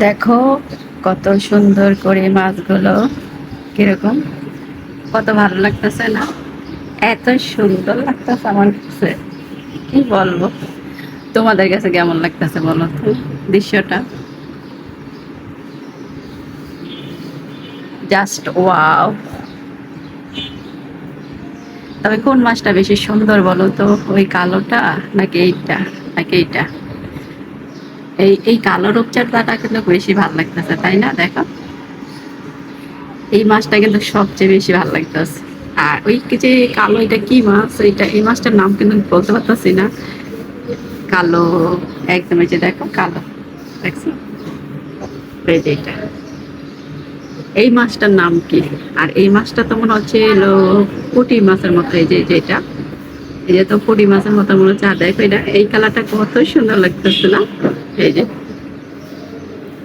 দেখো কত সুন্দর করে মাছগুলো, কিরকম, কত ভালো লাগতেছে না? এত সুন্দর লাগতেছে আমার কাছে, কি বলবো। তোমাদের কাছে কেমন লাগতেছে বলো তো দৃশ্যটা? Just wow. তবে কোন মাছটা বেশি সুন্দর বলো তো, ওই কালোটা নাকি এইটা, নাকি এইটা? এই কালো রূপচাঁদাটা কিন্তু বেশি ভালো লাগতেছে, তাই না? দেখো, এই মাছটা কিন্তু সবচেয়ে বেশি ভালো লাগতেছে। আর ওই যে কালো, এটা কি মাছ, এটা এই মাছটার নাম কিন্তু আমি বলতে পারতেছি না। কালো, একদম এই যে দেখো কালো, দেখছো? এই যে এটা, এই মাছটার নাম কি? আর এই মাছটা তো মনে হচ্ছে এলো পুঁটি মাছের মতো, এই যে যেটা, এই যে তো পুঁটি মাছের মতো মনে হচ্ছে। আর দেখো এটা, এই কালারটা কত সুন্দর লাগতেছে না? এই যে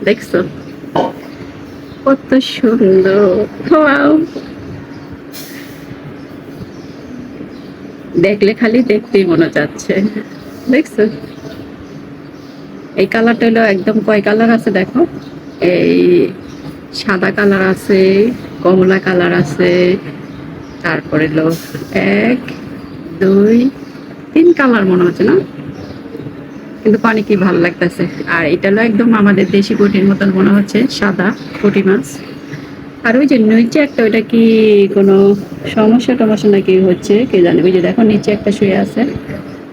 দেখছো কত সুন্দর। ওয়াও, দেখলে খালি দেখতেই মনে যাচ্ছে। দেখছো এই কালারটা হলো একদম, কয় কালার আছে দেখো, এই সাদা কালার আছে, কমলা কালার আছে, তারপরে হলো এক, দুই, তিন কালার মনে হচ্ছে না? কিন্তু পানি কি ভালো লাগতেছে। আর এটা হলো একদম আমাদের দেশি পুঁটির মতন মনে হচ্ছে, সাদা পুঁটি মাছ। আর ওই যে নিচে একটা, ওইটা কি কোনো সমস্যা টমস্যা নাকি হচ্ছে কে জানে? ওই যে দেখো নিচে একটা শুয়ে আছে,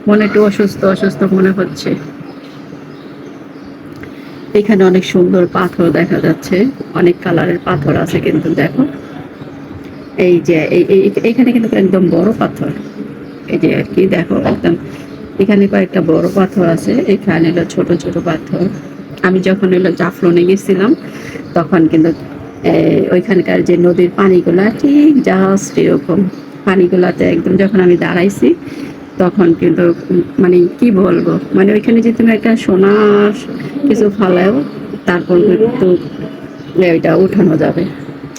মনে একটু অসুস্থ অসুস্থ মনে হচ্ছে। এখানে অনেক সুন্দর পাথর দেখা যাচ্ছে, অনেক কালারের পাথর আছে কিন্তু দেখো, এই যে এইখানে কিন্তু একদম বড় পাথর। এই যে আর কি দেখো একদম, এখানে কয়েকটা বড় পাথর আছে, এখানে হলো ছোট ছোট পাথর। আমি যখন হলো জাফলনে গেছিলাম তখন কিন্তু ওইখানকার যে নদীর পানিগুলা ঠিক জাস্ট এরকম, পানিগুলাতে একদম যখন আমি দাঁড়াইছি তখন কিন্তু মানে কি বলবো, মানে ওইখানে যে তুমি একটা সোনার কিছু ফালাও, তারপর কিন্তু ওইটা উঠানো যাবে।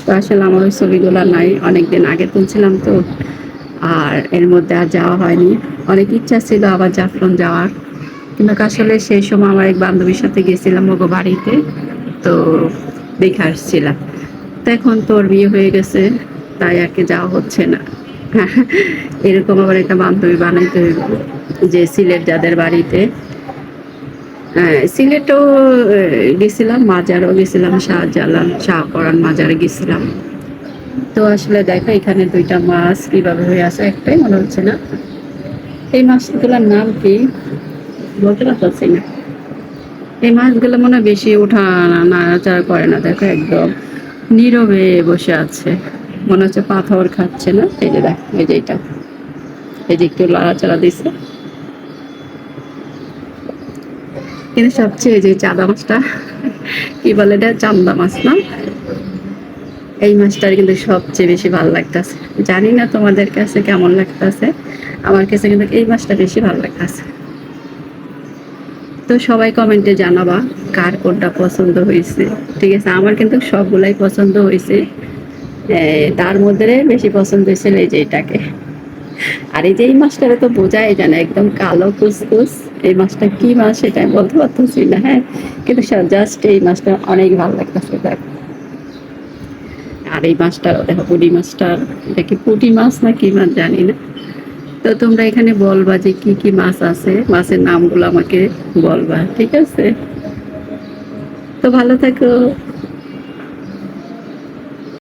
তো আসলে আমার ওই ছবিগুলো নাই, অনেকদিন আগে তুলছিলাম তো, আর এর মধ্যে আর যাওয়া হয়নি। অনেক ইচ্ছা ছিল আবার জাফলন যাওয়ার, কিন্তু আসলে সেই সময় আমার এক বান্ধবীর সাথে গেছিলাম ওগো বাড়িতে, তো দেখে আসছিলাম। তো এখন তোর বিয়ে হয়ে গেছে, তাই আর কি যাওয়া হচ্ছে না। এরকম আবার একটা বান্ধবী বানাইতে হইব, যে সিলেট যাদের বাড়িতে। হ্যাঁ, সিলেটও গেছিলাম, মাজারও গেছিলাম, শাহজালাল শাহপরান মাজারে গেছিলাম। তো আসলে দেখো এখানে দুইটা মাছ কিভাবে হয়ে আছে, একটাই মনে হচ্ছে না। এই মাছগুলোর নাম কি বলতে পারছি না। এই মাছগুলো মনে হয় বেশি ওঠা নাড়াচাড়া করে না, দেখো একদম নীরবে বসে আছে, মনে হচ্ছে পাথর খাচ্ছে না? এই যে দেখ, এই যে এটা, এই যে একটু লাড়াচাড়া দিছে। কিন্তু সবচেয়ে যে চাঁদা মাছটা, কি বলে এটা, চান্দা মাছ না? এই মাছটার কিন্তু সবচেয়ে বেশি ভালো লাগতেছে। জানি না তোমাদের কাছে কেমন লাগতেছে, আমার কাছে কিন্তু এই মাছটা বেশি ভালো লাগতেছে। তো সবাই কমেন্টে জানাবা কার কোনটা পছন্দ হয়েছে। ঠিক আছে, আমার কিন্তু সবগুলাই পছন্দ হয়েছে, তার মধ্যে বেশি পছন্দ হয়েছিল এই যে এটাকে। আর এই যে এই মাছটারে তো বোঝাই যায় না, একদম কালো কুসকুস। এই মাছটা কি মাছ সেটা আমি বলতে পারতেছি না, হ্যাঁ, কিন্তু জাস্ট এই মাছটা অনেক ভালো লাগতেছে দেখ। আর এই মাছটা দেখো, পুঁটি মাছটার, এটা কি পুঁটি মাছ না কি মাছ জানি না। তো তোমরা এখানে বলবা যে কি কি মাছ আছে, মাছের নামগুলো আমাকে বলবা, ঠিক আছে? তো ভালো থাকো।